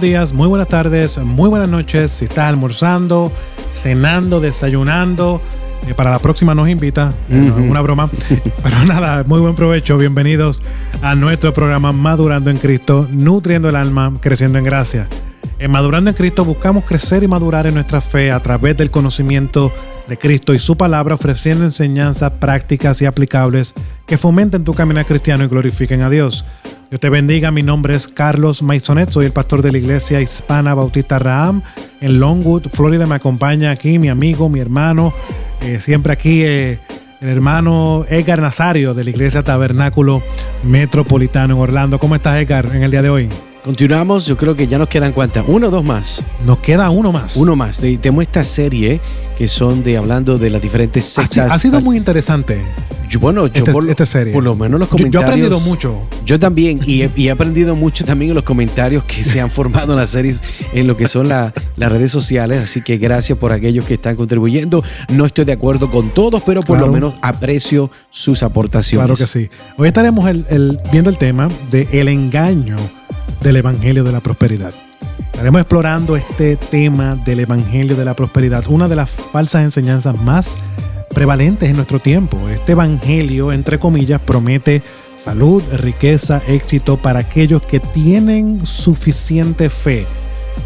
días, muy buenas tardes, muy buenas noches. Si estás almorzando, cenando, desayunando, para la próxima nos invita, una broma. Pero nada, muy buen provecho. Bienvenidos a nuestro programa Madurando en Cristo, nutriendo el alma, creciendo en gracia. En Madurando en Cristo buscamos crecer y madurar en nuestra fe a través del conocimiento de Cristo y su palabra, ofreciendo enseñanzas prácticas y aplicables que fomenten tu caminar cristiano y glorifiquen a Dios. Dios te bendiga. Mi nombre es Carlos Maisonet, soy el pastor de la Iglesia Hispana Bautista Raham en Longwood, Florida. Me acompaña aquí mi amigo, mi hermano, siempre aquí el hermano Edgar Nazario de la Iglesia Tabernáculo Metropolitano en Orlando. ¿Cómo estás, Edgar, en el día de hoy? Continuamos, yo creo que ya nos quedan ¿cuántas? ¿Uno o dos más? Nos queda uno más. Uno más. Tenemos esta serie que son hablando de las diferentes sectas. Ha sido muy interesante. Esta serie. Por lo menos los comentarios. Yo he aprendido mucho. Yo también, y he aprendido mucho también en los comentarios que se han formado en las series, en lo que son las redes sociales. Así que gracias por aquellos que están contribuyendo. No estoy de acuerdo con todos, pero por lo menos aprecio sus aportaciones. Claro que sí. Hoy estaremos viendo el tema de el engaño del Evangelio de la Prosperidad. Estaremos explorando este tema del Evangelio de la Prosperidad, una de las falsas enseñanzas más prevalentes en nuestro tiempo. Este Evangelio, entre comillas, promete salud, riqueza, éxito para aquellos que tienen suficiente fe.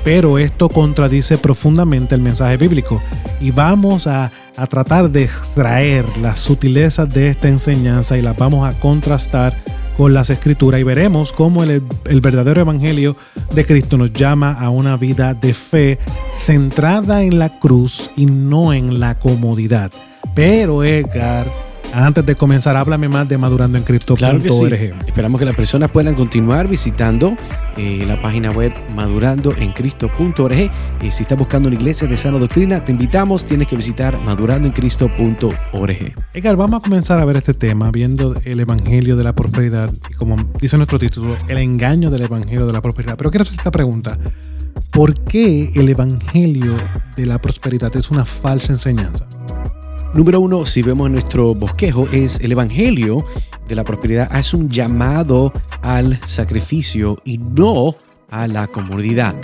Pero esto contradice profundamente el mensaje bíblico y vamos a tratar de extraer las sutilezas de esta enseñanza y las vamos a contrastar con las Escrituras y veremos cómo el verdadero Evangelio de Cristo nos llama a una vida de fe centrada en la cruz y no en la comodidad. Pero Edgar, antes de comenzar, háblame más de madurandoencristo.org. Claro que sí. Esperamos que las personas puedan continuar visitando la página web madurandoencristo.org. Si estás buscando una iglesia de sana doctrina, te invitamos, tienes que visitar madurandoencristo.org. Edgar, vamos a comenzar a ver este tema, viendo el Evangelio de la Prosperidad, y como dice nuestro título, el engaño del Evangelio de la Prosperidad. Pero quiero hacer esta pregunta: ¿por qué el Evangelio de la Prosperidad es una falsa enseñanza? Número uno, si vemos nuestro bosquejo, es el Evangelio de la Prosperidad es un llamado al sacrificio y no a la comodidad.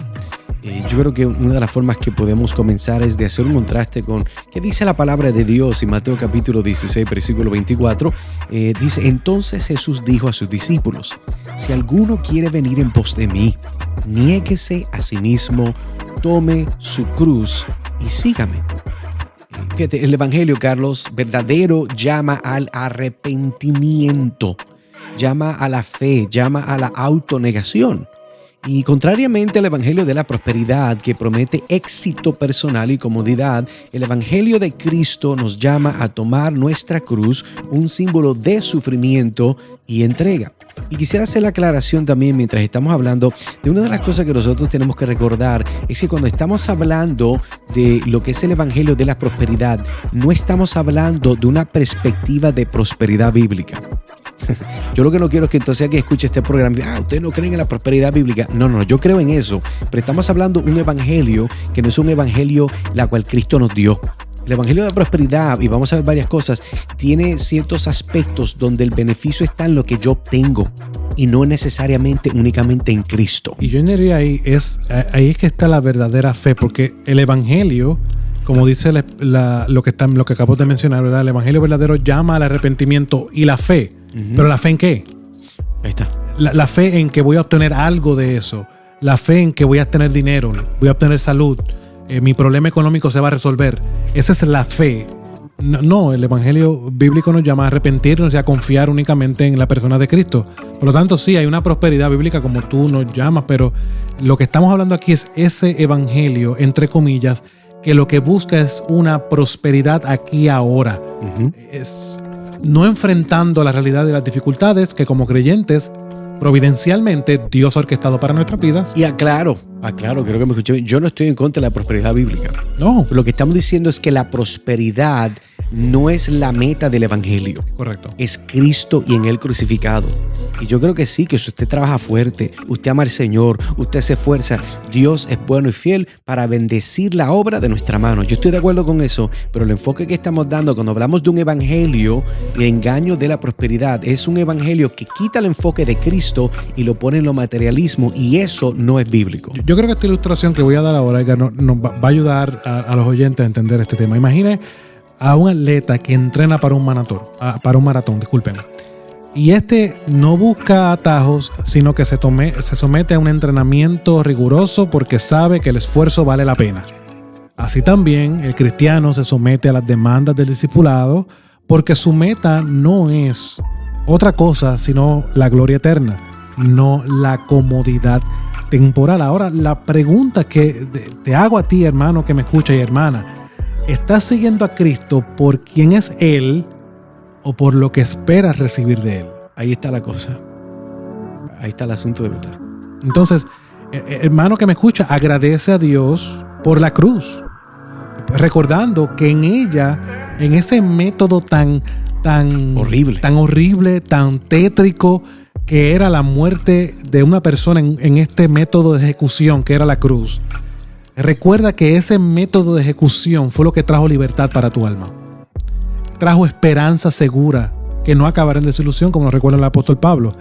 Yo creo que una de las formas que podemos comenzar es de hacer un contraste con qué dice la palabra de Dios en Mateo capítulo 16, versículo 24. Dice: entonces Jesús dijo a sus discípulos: si alguno quiere venir en pos de mí, niéguese a sí mismo, tome su cruz y sígame. Fíjate, el Evangelio, Carlos, verdadero, llama al arrepentimiento, llama a la fe, llama a la autonegación. Y contrariamente al Evangelio de la Prosperidad, que promete éxito personal y comodidad, el Evangelio de Cristo nos llama a tomar nuestra cruz, un símbolo de sufrimiento y entrega. Y quisiera hacer la aclaración también mientras estamos hablando de una de las cosas que nosotros tenemos que recordar, es que cuando estamos hablando de lo que es el Evangelio de la Prosperidad, no estamos hablando de una perspectiva de prosperidad bíblica. Yo lo que no quiero es que entonces alguien escuche este programa y ustedes no creen en la prosperidad bíblica. No, yo creo en eso, pero estamos hablando de un evangelio que no es un evangelio la cual Cristo nos dio. El evangelio de la prosperidad, y vamos a ver varias cosas, tiene ciertos aspectos donde el beneficio está en lo que yo obtengo y no necesariamente únicamente en Cristo. Y yo diría ahí es que está la verdadera fe, porque el evangelio, como dice lo que acabo de mencionar, ¿verdad? El evangelio verdadero llama al arrepentimiento y la fe. ¿Pero la fe en qué? Ahí está. La fe en que voy a obtener algo de eso. La fe en que voy a tener dinero, voy a obtener salud, mi problema económico se va a resolver. Esa es la fe. No, el Evangelio bíblico nos llama a arrepentirnos y a confiar únicamente en la persona de Cristo. Por lo tanto, sí, hay una prosperidad bíblica como tú nos llamas, pero lo que estamos hablando aquí es ese Evangelio, entre comillas, que lo que busca es una prosperidad aquí ahora. Es no enfrentando la realidad de las dificultades que como creyentes providencialmente Dios ha orquestado para nuestras vidas. Y aclaro, creo que me escuché. Yo no estoy en contra de la prosperidad bíblica. No. Lo que estamos diciendo es que la prosperidad no es la meta del evangelio. Correcto. Es Cristo y en Él crucificado. Y yo creo que sí, que si usted trabaja fuerte, usted ama al Señor, usted se esfuerza, Dios es bueno y fiel para bendecir la obra de nuestra mano. Yo estoy de acuerdo con eso, pero el enfoque que estamos dando cuando hablamos de un evangelio y engaño de la prosperidad es un evangelio que quita el enfoque de Cristo y lo pone en lo materialismo, y eso no es bíblico. Yo creo que esta ilustración que voy a dar ahora, Edgar, nos va a ayudar a los oyentes a entender este tema. Imagine a un atleta que entrena para un maratón, disculpen. Y no busca atajos, sino que se somete a un entrenamiento riguroso porque sabe que el esfuerzo vale la pena. Así también el cristiano se somete a las demandas del discipulado porque su meta no es otra cosa sino la gloria eterna, no la comodidad temporal. Ahora, la pregunta que te hago a ti, hermano que me escucha y hermana, ¿estás siguiendo a Cristo por quién es Él o por lo que esperas recibir de Él? Ahí está la cosa. Ahí está el asunto de verdad. Entonces, hermano que me escucha, agradece a Dios por la cruz, recordando que en ella, en ese método tan horrible, tan tétrico, que era la muerte de una persona en este método de ejecución que era la cruz. Recuerda que ese método de ejecución fue lo que trajo libertad para tu alma. Trajo esperanza segura que no acabará en desilusión, como nos recuerda el apóstol Pablo.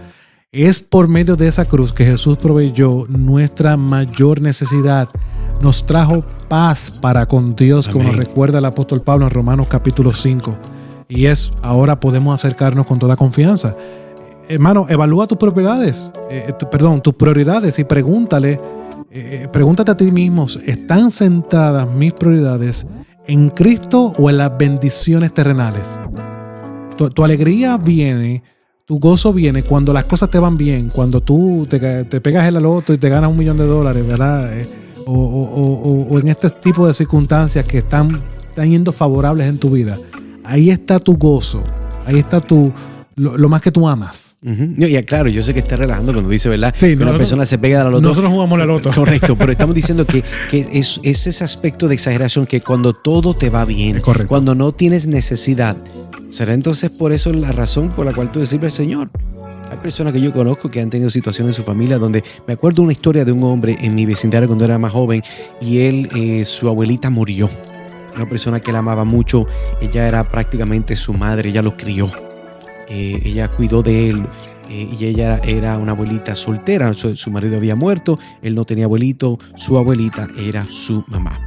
Es por medio de esa cruz que Jesús proveyó nuestra mayor necesidad. Nos trajo paz para con Dios, como nos recuerda el apóstol Pablo en Romanos capítulo 5. Y ahora podemos acercarnos con toda confianza. Hermano, evalúa tus prioridades y pregúntate a ti mismo, ¿están centradas mis prioridades en Cristo o en las bendiciones terrenales? Tu alegría viene, tu gozo viene cuando las cosas te van bien, cuando tú te pegas el loto y te ganas $1 millón, ¿verdad? O en este tipo de circunstancias que están yendo favorables en tu vida. Ahí está tu gozo, ahí está lo más que tú amas. Y claro, yo sé que está relajando cuando dice, ¿verdad? Sí, que una persona se pega de la loto. Nosotros jugamos la loto. Correcto, pero estamos diciendo que es ese aspecto de exageración, que cuando todo te va bien, cuando no tienes necesidad, ¿será entonces por eso la razón por la cual tú sirves al Señor? Hay personas que yo conozco que han tenido situaciones en su familia donde me acuerdo una historia de un hombre en mi vecindario cuando era más joven, y su abuelita murió. Una persona que la amaba mucho, ella era prácticamente su madre, ella lo crió. Ella cuidó de él, y ella era una abuelita soltera. Su marido había muerto, él no tenía abuelito, su abuelita era su mamá.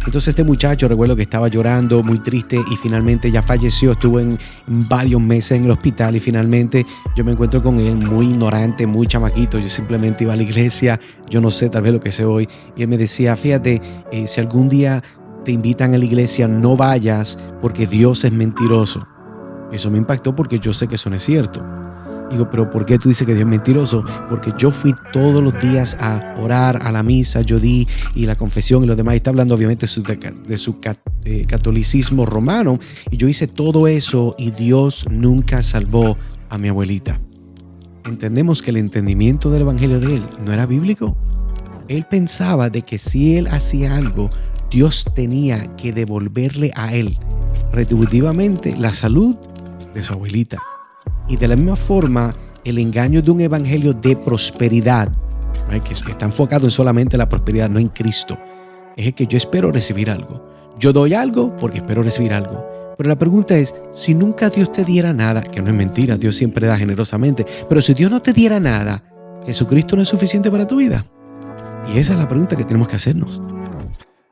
Entonces este muchacho, recuerdo que estaba llorando, muy triste, y finalmente ya falleció. Estuvo en varios meses en el hospital y finalmente yo me encuentro con él muy ignorante, muy chamaquito. Yo simplemente iba a la iglesia, yo no sé tal vez lo que sé hoy, y él me decía, fíjate, si algún día te invitan a la iglesia, no vayas porque Dios es mentiroso. Eso me impactó porque yo sé que eso no es cierto. Digo, pero ¿por qué tú dices que Dios es mentiroso? Porque yo fui todos los días a orar a la misa, yo di y la confesión y lo demás. Y está hablando obviamente de su catolicismo romano. Y yo hice todo eso y Dios nunca salvó a mi abuelita. Entendemos que el entendimiento del evangelio de él no era bíblico. Él pensaba de que si él hacía algo, Dios tenía que devolverle a él retributivamente la salud de su abuelita. Y de la misma forma, el engaño de un evangelio de prosperidad, que está enfocado en solamente la prosperidad, no en Cristo, es el que yo espero recibir algo. Yo doy algo porque espero recibir algo. Pero la pregunta es, si nunca Dios te diera nada, que no es mentira, Dios siempre da generosamente, pero si Dios no te diera nada, ¿Jesucristo no es suficiente para tu vida? Y esa es la pregunta que tenemos que hacernos.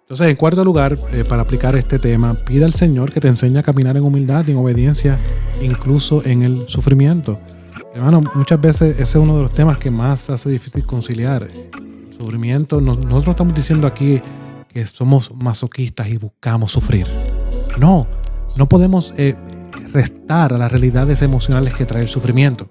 Entonces, en cuarto lugar, para aplicar este tema, pide al Señor que te enseñe a caminar en humildad y en obediencia, incluso en el sufrimiento. Hermano, muchas veces ese es uno de los temas que más hace difícil conciliar. El sufrimiento, nosotros estamos diciendo aquí que somos masoquistas y buscamos sufrir. No podemos restar a las realidades emocionales que trae el sufrimiento.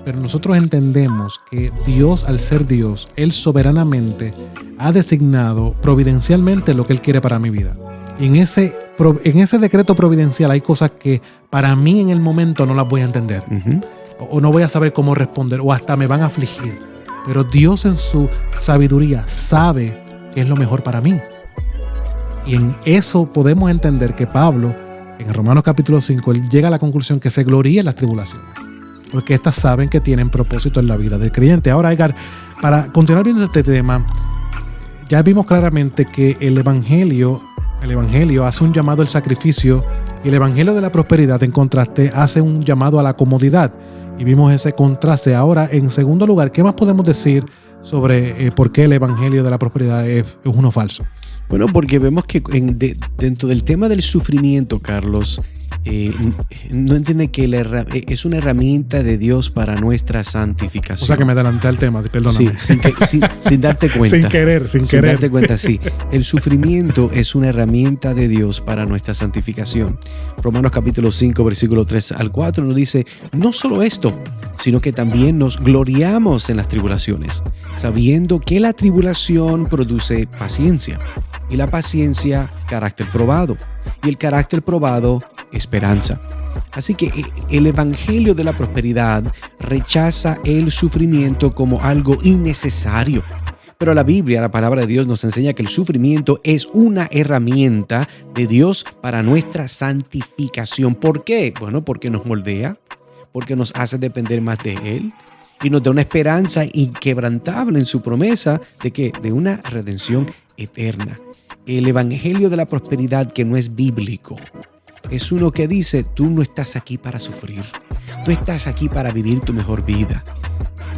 Pero nosotros entendemos que Dios, al ser Dios, Él soberanamente ha designado providencialmente lo que Él quiere para mi vida. Y en ese decreto providencial hay cosas que para mí en el momento no las voy a entender. O no voy a saber cómo responder, o hasta me van a afligir. Pero Dios en su sabiduría sabe que es lo mejor para mí. Y en eso podemos entender que Pablo en Romanos capítulo 5, él llega a la conclusión que se gloría en las tribulaciones, porque éstas saben que tienen propósito en la vida del creyente. Ahora, Edgar, para continuar viendo este tema, ya vimos claramente que el evangelio hace un llamado al sacrificio y el evangelio de la prosperidad, en contraste, hace un llamado a la comodidad. Y vimos ese contraste. Ahora, en segundo lugar, ¿qué más podemos decir sobre por qué el evangelio de la prosperidad es uno falso? Bueno, porque vemos que dentro del tema del sufrimiento, Carlos, no entiende que es una herramienta de Dios para nuestra santificación. O sea que me adelanté al tema, perdóname. Sí, sin darte cuenta. Sin querer. Sin darte cuenta, sí. El sufrimiento es una herramienta de Dios para nuestra santificación. Romanos capítulo 5, versículo 3 al 4 nos dice, no solo esto, sino que también nos gloriamos en las tribulaciones, sabiendo que la tribulación produce paciencia, y la paciencia, carácter probado, y el carácter probado, esperanza. Así que el evangelio de la prosperidad rechaza el sufrimiento como algo innecesario. Pero la Biblia, la palabra de Dios, nos enseña que el sufrimiento es una herramienta de Dios para nuestra santificación. ¿Por qué? Bueno, porque nos moldea, porque nos hace depender más de Él y nos da una esperanza inquebrantable en su promesa de que de una redención eterna. El evangelio de la prosperidad, que no es bíblico, es uno que dice, tú no estás aquí para sufrir, tú estás aquí para vivir tu mejor vida.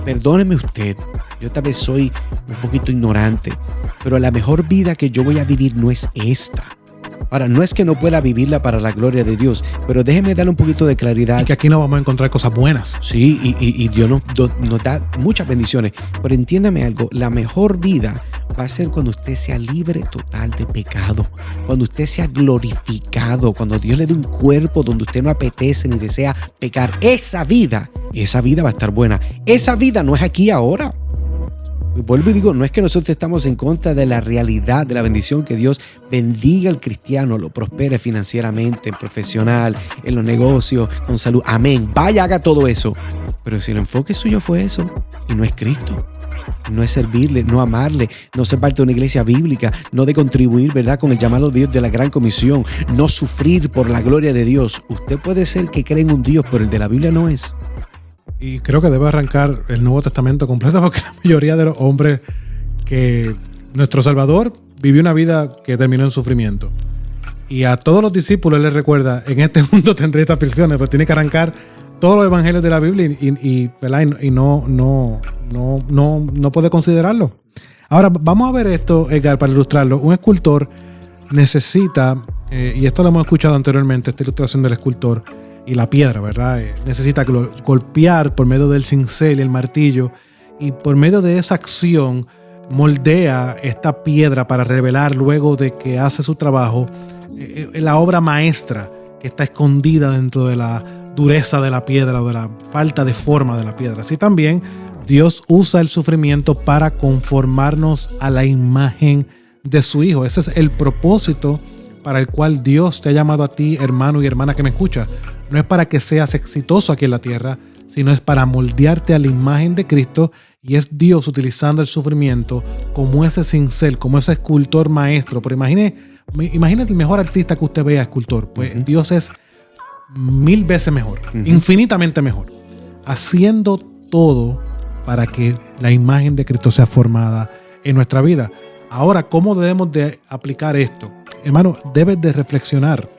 Perdóneme usted, yo tal vez soy un poquito ignorante, pero la mejor vida que yo voy a vivir no es esta. Ahora, no es que no pueda vivirla para la gloria de Dios, pero déjeme darle un poquito de claridad. Y que aquí no vamos a encontrar cosas buenas. Sí, y Dios nos da muchas bendiciones. Pero entiéndame algo, la mejor vida va a ser cuando usted sea libre total de pecado, cuando usted sea glorificado, cuando Dios le dé un cuerpo donde usted no apetece ni desea pecar. Esa vida va a estar buena. Esa vida no es aquí ahora. Vuelvo y digo, no es que nosotros estamos en contra de la realidad, de la bendición, que Dios bendiga al cristiano, lo prospere financieramente, profesional, en los negocios, con salud. Amén. Vaya, haga todo eso. Pero si el enfoque suyo fue eso y no es Cristo, no es servirle, no amarle, no ser parte de una iglesia bíblica, no de contribuir, ¿verdad?, con el llamado de Dios de la gran comisión, no sufrir por la gloria de Dios. Usted puede ser que cree en un Dios, pero el de la Biblia no es. Y creo que debe arrancar el Nuevo Testamento completo, porque la mayoría de los hombres que nuestro Salvador vivió una vida que terminó en sufrimiento. Y a todos los discípulos les recuerda, en este mundo tendréis aflicciones, pero tiene que arrancar todos los evangelios de la Biblia y no puede considerarlo. Ahora, vamos a ver esto, Edgar, para ilustrarlo. Un escultor necesita, y esto lo hemos escuchado anteriormente, esta ilustración del escultor, y la piedra, ¿verdad? Necesita golpear por medio del cincel y el martillo, y por medio de esa acción moldea esta piedra para revelar, luego de que hace su trabajo, la obra maestra que está escondida dentro de la dureza de la piedra o de la falta de forma de la piedra. Así también Dios usa el sufrimiento para conformarnos a la imagen de su Hijo. Ese es el propósito para el cual Dios te ha llamado a ti, hermano y hermana que me escucha. No es para que seas exitoso aquí en la tierra, sino es para moldearte a la imagen de Cristo, y es Dios utilizando el sufrimiento como ese cincel, como ese escultor maestro. Pero imagínate el mejor artista que usted vea, escultor. Pues Dios es 1000 veces mejor, infinitamente mejor, haciendo todo para que la imagen de Cristo sea formada en nuestra vida. Ahora, ¿cómo debemos de aplicar esto? Hermano, debes de reflexionar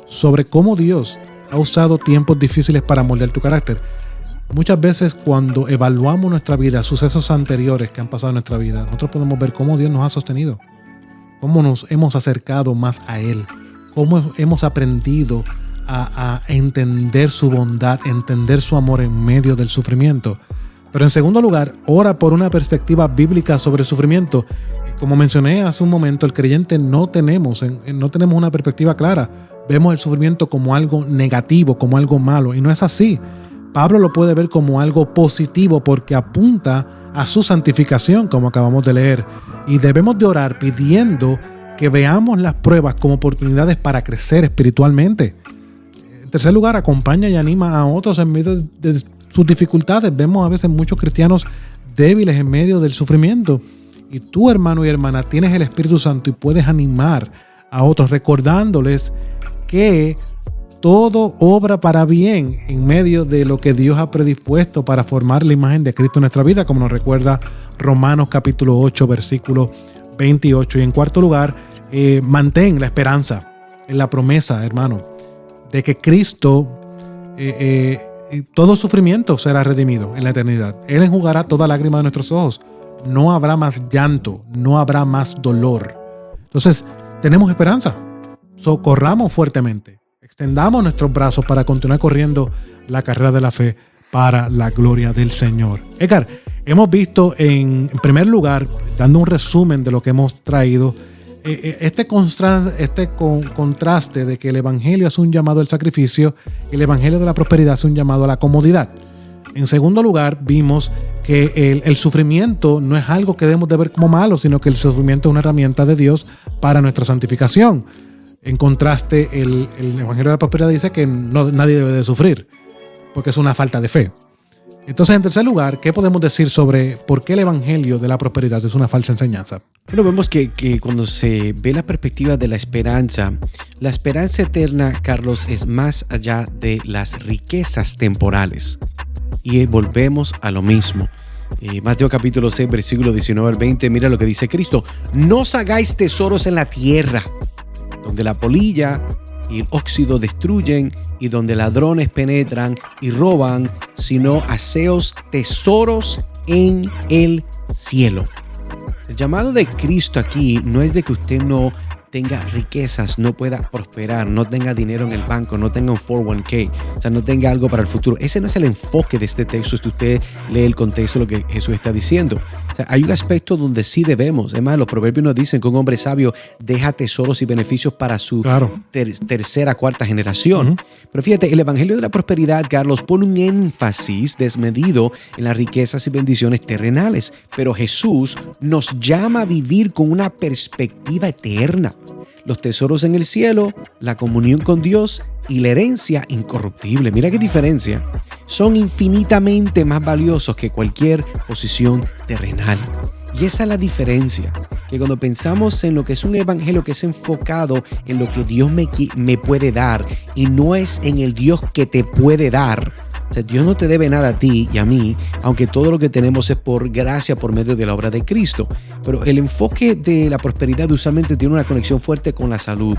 sobre cómo Dios ha usado tiempos difíciles para moldear tu carácter. Muchas veces, cuando evaluamos nuestra vida, sucesos anteriores que han pasado en nuestra vida, nosotros podemos ver cómo Dios nos ha sostenido, cómo nos hemos acercado más a Él, cómo hemos aprendido a entender su bondad, entender su amor en medio del sufrimiento. Pero en segundo lugar, ora por una perspectiva bíblica sobre el sufrimiento. Como mencioné hace un momento, el creyente no tenemos una perspectiva clara. Vemos el sufrimiento como algo negativo, como algo malo, y no es así. Pablo lo puede ver como algo positivo porque apunta a su santificación, como acabamos de leer. Y debemos de orar pidiendo que veamos las pruebas como oportunidades para crecer espiritualmente. En tercer lugar, acompaña y anima a otros en medio de sus dificultades. Vemos a veces muchos cristianos débiles en medio del sufrimiento. Y tú, hermano y hermana, tienes el Espíritu Santo y puedes animar a otros recordándoles que todo obra para bien en medio de lo que Dios ha predispuesto para formar la imagen de Cristo en nuestra vida, como nos recuerda Romanos capítulo 8, versículo 28. Y en cuarto lugar, mantén la esperanza en la promesa, hermano, de que Cristo, todo sufrimiento será redimido en la eternidad. Él enjugará toda lágrima de nuestros ojos. No habrá más llanto, no habrá más dolor. Entonces, tenemos esperanza. Socorramos fuertemente. Extendamos nuestros brazos para continuar corriendo la carrera de la fe para la gloria del Señor. Edgar, hemos visto en primer lugar, dando un resumen de lo que hemos traído, este contraste de que el evangelio es un llamado al sacrificio y el evangelio de la prosperidad es un llamado a la comodidad. En segundo lugar, vimos que el sufrimiento no es algo que debemos de ver como malo, sino que el sufrimiento es una herramienta de Dios para nuestra santificación. En contraste, el evangelio de la prosperidad dice que nadie debe de sufrir, porque es una falta de fe. Entonces, en tercer lugar, ¿qué podemos decir sobre por qué el evangelio de la prosperidad es una falsa enseñanza? Bueno, vemos que cuando se ve la perspectiva de la esperanza eterna, Carlos, es más allá de las riquezas temporales. Y volvemos a lo mismo. Mateo capítulo 6, versículo 19 al 20, mira lo que dice Cristo. No os hagáis tesoros en la tierra, donde la polilla y el óxido destruyen y donde ladrones penetran y roban, sino haceos tesoros en el cielo. El llamado de Cristo aquí no es de que usted no tenga riquezas, no pueda prosperar, no tenga dinero en el banco, no tenga un 401k, o sea, no tenga algo para el futuro. Ese no es el enfoque de este texto, si usted lee el contexto de lo que Jesús está diciendo. O sea, hay un aspecto donde sí debemos. Además, los proverbios nos dicen que un hombre sabio deja tesoros y beneficios para su tercera, cuarta generación. Pero fíjate, el evangelio de la prosperidad, Carlos, pone un énfasis desmedido en las riquezas y bendiciones terrenales. Pero Jesús nos llama a vivir con una perspectiva eterna. Los tesoros en el cielo, la comunión con Dios y la herencia incorruptible. Mira qué diferencia. Son infinitamente más valiosos que cualquier posición terrenal. Y esa es la diferencia. Que cuando pensamos en lo que es un evangelio que es enfocado en lo que Dios me puede dar y no es en el Dios que te puede dar. O sea, Dios no te debe nada a ti y a mí, aunque todo lo que tenemos es por gracia, por medio de la obra de Cristo. Pero el enfoque de la prosperidad usualmente tiene una conexión fuerte con la salud,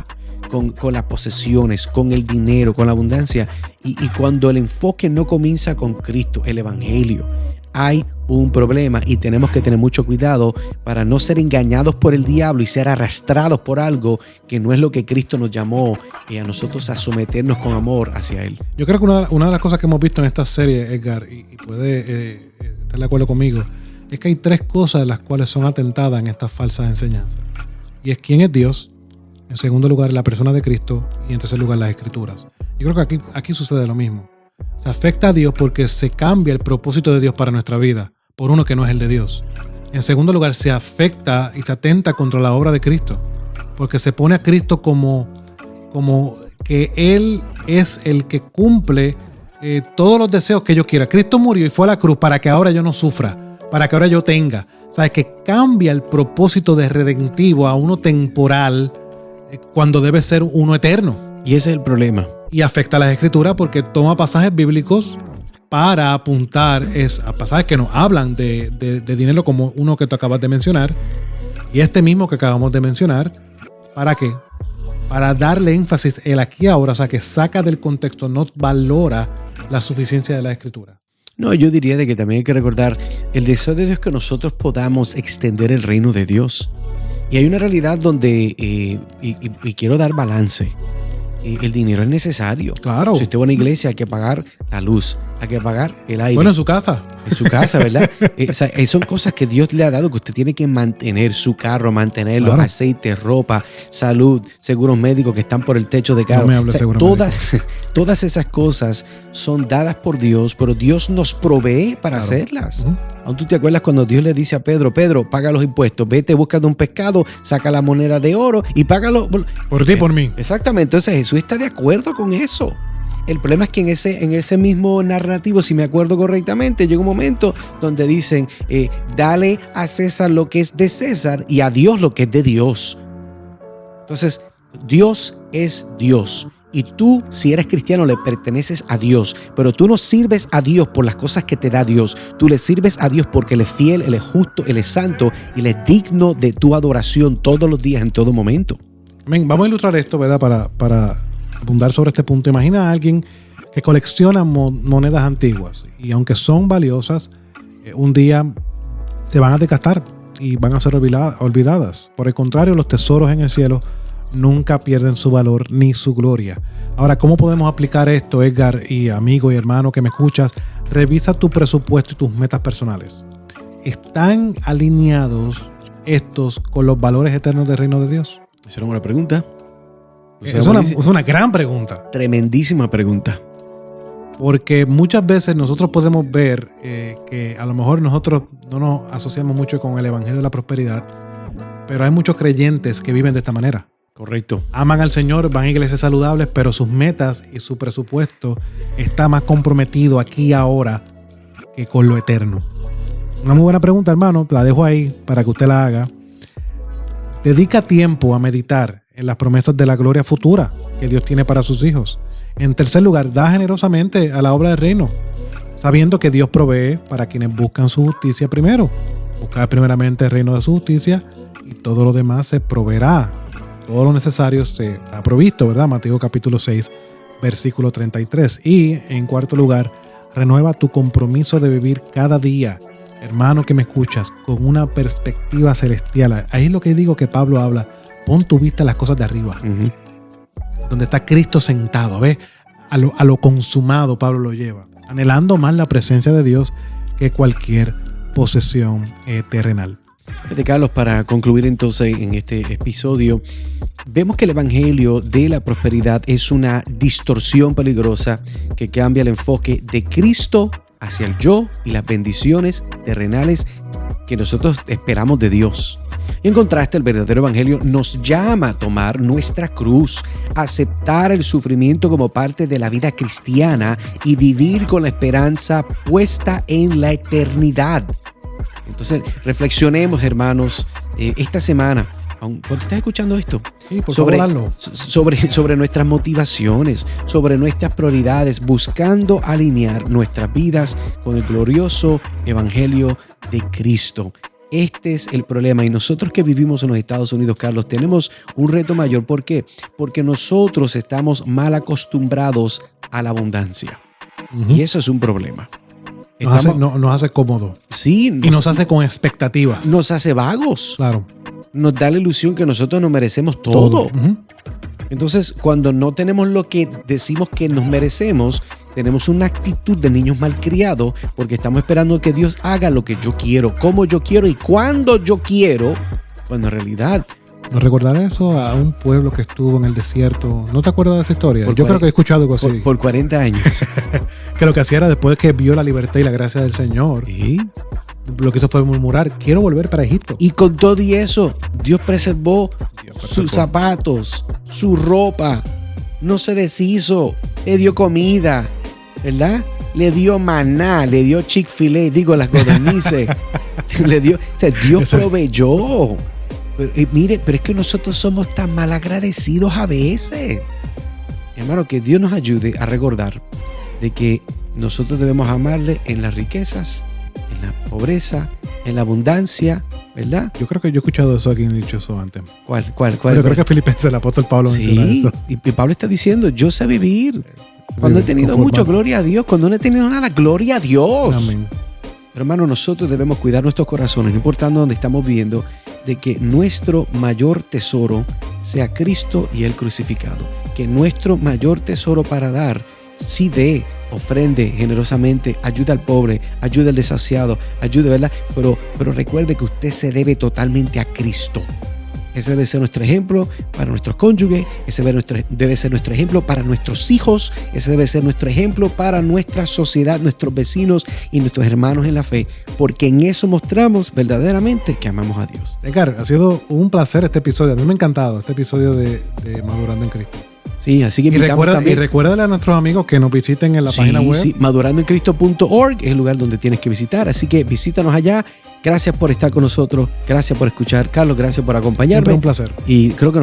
con las posesiones, con el dinero, con la abundancia. Y cuando el enfoque no comienza con Cristo, el evangelio, hay un problema y tenemos que tener mucho cuidado para no ser engañados por el diablo y ser arrastrados por algo que no es lo que Cristo nos llamó a nosotros a someternos con amor hacia Él. Yo creo que una de las cosas que hemos visto en esta serie, Edgar, y puede estar de acuerdo conmigo, es que hay tres cosas de las cuales son atentadas en estas falsas enseñanzas. Y es quién es Dios, en segundo lugar la persona de Cristo y en tercer lugar las Escrituras. Yo creo que aquí sucede lo mismo. Se afecta a Dios porque se cambia el propósito de Dios para nuestra vida por uno que no es el de Dios. En segundo lugar, se afecta y se atenta contra la obra de Cristo porque se pone a Cristo como que Él es el que cumple todos los deseos que yo quiera. Cristo murió y fue a la cruz para que ahora yo no sufra, para que ahora yo tenga. O sea, que cambia el propósito de redentivo a uno temporal cuando debe ser uno eterno. Y ese es el problema. Y afecta a las Escrituras porque toma pasajes bíblicos para apuntar a pasajes que nos hablan de dinero, como uno que tú acabas de mencionar y este mismo que acabamos de mencionar. ¿Para qué? Para darle énfasis el aquí y ahora, o sea, que saca del contexto, no valora la suficiencia de la Escritura. No, yo diría de que también hay que recordar el deseo de Dios que nosotros podamos extender el reino de Dios. Y hay una realidad donde, y quiero dar balance, el dinero es necesario. Claro. Si usted va a una iglesia, hay que pagar la luz, hay que pagar el aire. Bueno, en su casa. En su casa, ¿verdad? Son cosas que Dios le ha dado, que usted tiene que mantener su carro, mantenerlo, claro. Aceite, ropa, salud, seguros médicos que están por el techo de carro. No me hable seguro todas esas cosas son dadas por Dios, pero Dios nos provee para hacerlas. ¿Aún tú te acuerdas cuando Dios le dice a Pedro, paga los impuestos, vete, búscate un pescado, saca la moneda de oro y págalo? Por ti, por mí. Exactamente, entonces Jesús está de acuerdo con eso. El problema es que en ese mismo narrativo, si me acuerdo correctamente, llega un momento donde dicen, dale a César lo que es de César y a Dios lo que es de Dios. Entonces, Dios es Dios Y tú, si eres cristiano, le perteneces a Dios, pero tú no sirves a Dios por las cosas que te da Dios. Tú le sirves a Dios porque Él es fiel, Él es justo, Él es santo y Él es digno de tu adoración todos los días, en todo momento. Amén. Vamos a ilustrar esto, ¿verdad? Para abundar sobre este punto. Imagina a alguien que colecciona monedas antiguas y aunque son valiosas, un día se van a desgastar y van a ser olvidadas. Por el contrario, los tesoros en el cielo nunca pierden su valor ni su gloria. Ahora, ¿cómo podemos aplicar esto, Edgar, y amigo y hermano que me escuchas? Revisa tu presupuesto y tus metas personales. ¿Están alineados estos con los valores eternos del reino de Dios? Esa era una buena pregunta. Es una gran pregunta. Tremendísima pregunta. Porque muchas veces nosotros podemos ver que a lo mejor nosotros no nos asociamos mucho con el evangelio de la prosperidad, pero hay muchos creyentes que viven de esta manera. Correcto. Aman al Señor, van a iglesias saludables, pero sus metas y su presupuesto está más comprometido aquí y ahora que con lo eterno. Una muy buena pregunta, hermano. La dejo ahí para que usted la haga. Dedica tiempo a meditar en las promesas de la gloria futura que Dios tiene para sus hijos. En tercer lugar, da generosamente a la obra del reino, sabiendo que Dios provee para quienes buscan su justicia primero. Buscad primeramente el reino de su justicia y todo lo demás se proveerá. Todo lo necesario se ha provisto, ¿verdad? Mateo capítulo 6, versículo 33. Y en cuarto lugar, renueva tu compromiso de vivir cada día, hermano que me escuchas, con una perspectiva celestial. Ahí es lo que digo que Pablo habla. Pon tu vista en las cosas de arriba. Uh-huh. Donde está Cristo sentado, ¿ves? A lo consumado Pablo lo lleva. Anhelando más la presencia de Dios que cualquier posesión terrenal. Carlos, para concluir entonces en este episodio, vemos que el evangelio de la prosperidad es una distorsión peligrosa que cambia el enfoque de Cristo hacia el yo y las bendiciones terrenales que nosotros esperamos de Dios. En contraste, el verdadero evangelio nos llama a tomar nuestra cruz, aceptar el sufrimiento como parte de la vida cristiana y vivir con la esperanza puesta en la eternidad. Entonces, reflexionemos, hermanos, esta semana, cuando estás escuchando esto, sí, sobre nuestras motivaciones, sobre nuestras prioridades, buscando alinear nuestras vidas con el glorioso evangelio de Cristo. Este es el problema y nosotros que vivimos en los Estados Unidos, Carlos, tenemos un reto mayor. ¿Por qué? Porque nosotros estamos mal acostumbrados a la abundancia. Uh-huh. Y eso es un problema. Nos hace cómodo. Sí. Y nos hace con expectativas. Nos hace vagos. Claro. Nos da la ilusión que nosotros nos merecemos todo. Uh-huh. Entonces, cuando no tenemos lo que decimos que nos merecemos, tenemos una actitud de niños malcriados porque estamos esperando que Dios haga lo que yo quiero, como yo quiero y cuando yo quiero, cuando en realidad... ¿Nos recordará eso a un pueblo que estuvo en el desierto? ¿No te acuerdas de esa historia? Yo creo que he escuchado algo así. Por 40 años. Que lo que hacía era después que vio la libertad y la gracia del Señor. ¿Sí? Lo que hizo fue murmurar, quiero volver para Egipto. Y con todo y eso, Dios preservó sus zapatos, su ropa, no se deshizo, le dio comida, ¿verdad? Le dio maná, le dio Chick-fil-A, digo las codornices. Le dio, o sea, Dios proveyó. Mire, pero es que nosotros somos tan mal agradecidos a veces. Hermano, que Dios nos ayude a recordar de que nosotros debemos amarle en las riquezas, en la pobreza, en la abundancia, ¿verdad? Yo creo que yo he escuchado eso, aquí he dicho eso antes. ¿Cuál? Yo creo que Filipenses, el apóstol Pablo menciona eso. Y Pablo está diciendo, yo sé vivir. Cuando he tenido mucho, gloria a Dios. Cuando no he tenido nada, gloria a Dios. Amén. Hermano, nosotros debemos cuidar nuestros corazones, no importando dónde estamos viviendo, de que nuestro mayor tesoro sea Cristo y Él crucificado. Que nuestro mayor tesoro para dar, sí dé, ofrende generosamente, ayuda al pobre, ayuda al desahuciado, ayude, ¿verdad? Pero recuerde que usted se debe totalmente a Cristo. Ese debe ser nuestro ejemplo para nuestros cónyuges, ese debe ser nuestro ejemplo para nuestros hijos, ese debe ser nuestro ejemplo para nuestra sociedad, nuestros vecinos y nuestros hermanos en la fe, porque en eso mostramos verdaderamente que amamos a Dios. Edgar, ha sido un placer este episodio, a mí me ha encantado este episodio de Madurando en Cristo. Sí, así que Y recuerda a nuestros amigos que nos visiten en la página web. Sí, madurandoencristo.org es el lugar donde tienes que visitar. Así que visítanos allá. Gracias por estar con nosotros. Gracias por escuchar. Carlos, gracias por acompañarme. Siempre un placer. Y creo que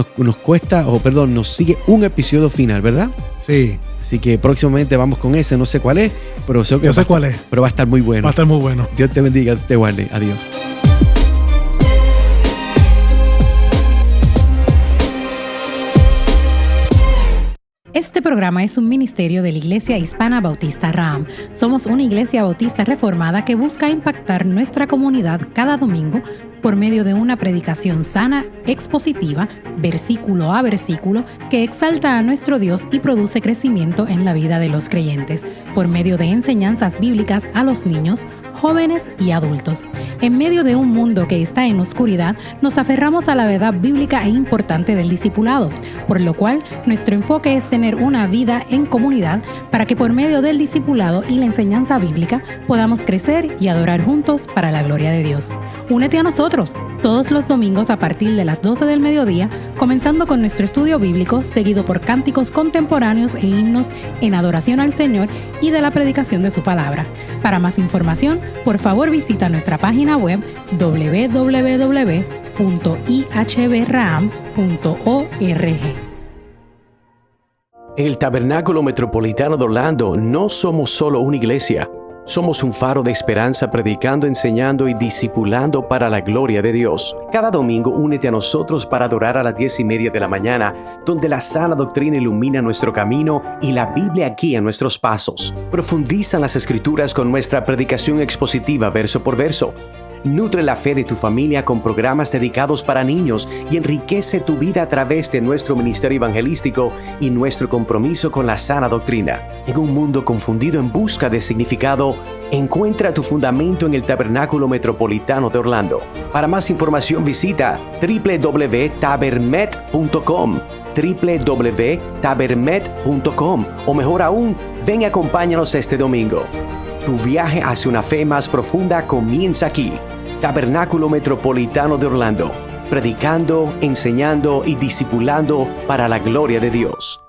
nos sigue un episodio final, ¿verdad? Sí. Así que próximamente vamos con ese. No sé cuál es, pero sé que pero va a estar muy bueno. Va a estar muy bueno. Dios te bendiga, te guarde. Adiós. Este programa es un ministerio de la Iglesia Hispana Bautista Raham. Somos una iglesia bautista reformada que busca impactar nuestra comunidad cada domingo por medio de una predicación sana, expositiva, versículo a versículo, que exalta a nuestro Dios y produce crecimiento en la vida de los creyentes, por medio de enseñanzas bíblicas a los niños, jóvenes y adultos. En medio de un mundo que está en oscuridad, nos aferramos a la verdad bíblica e importante del discipulado, por lo cual nuestro enfoque es tener una vida en comunidad para que por medio del discipulado y la enseñanza bíblica podamos crecer y adorar juntos para la gloria de Dios. Únete a nosotros todos los domingos a partir de las 12 del mediodía, comenzando con nuestro estudio bíblico, seguido por cánticos contemporáneos e himnos en adoración al Señor y de la predicación de su palabra. Para más información, por favor visita nuestra página web www.ihbraham.org. En el Tabernáculo Metropolitano de Orlando no somos solo una iglesia. Somos un faro de esperanza predicando, enseñando y discipulando para la gloria de Dios. Cada domingo únete a nosotros para adorar a las 10:30 de la mañana, donde la sana doctrina ilumina nuestro camino y la Biblia guía nuestros pasos. Profundiza en las Escrituras con nuestra predicación expositiva verso por verso. Nutre la fe de tu familia con programas dedicados para niños y enriquece tu vida a través de nuestro ministerio evangelístico y nuestro compromiso con la sana doctrina. En un mundo confundido en busca de significado, encuentra tu fundamento en el Tabernáculo Metropolitano de Orlando. Para más información visita www.tabermet.com www.tabermet.com o mejor aún, ven y acompáñanos este domingo. Tu viaje hacia una fe más profunda comienza aquí. Tabernáculo Metropolitano de Orlando, predicando, enseñando y discipulando para la gloria de Dios.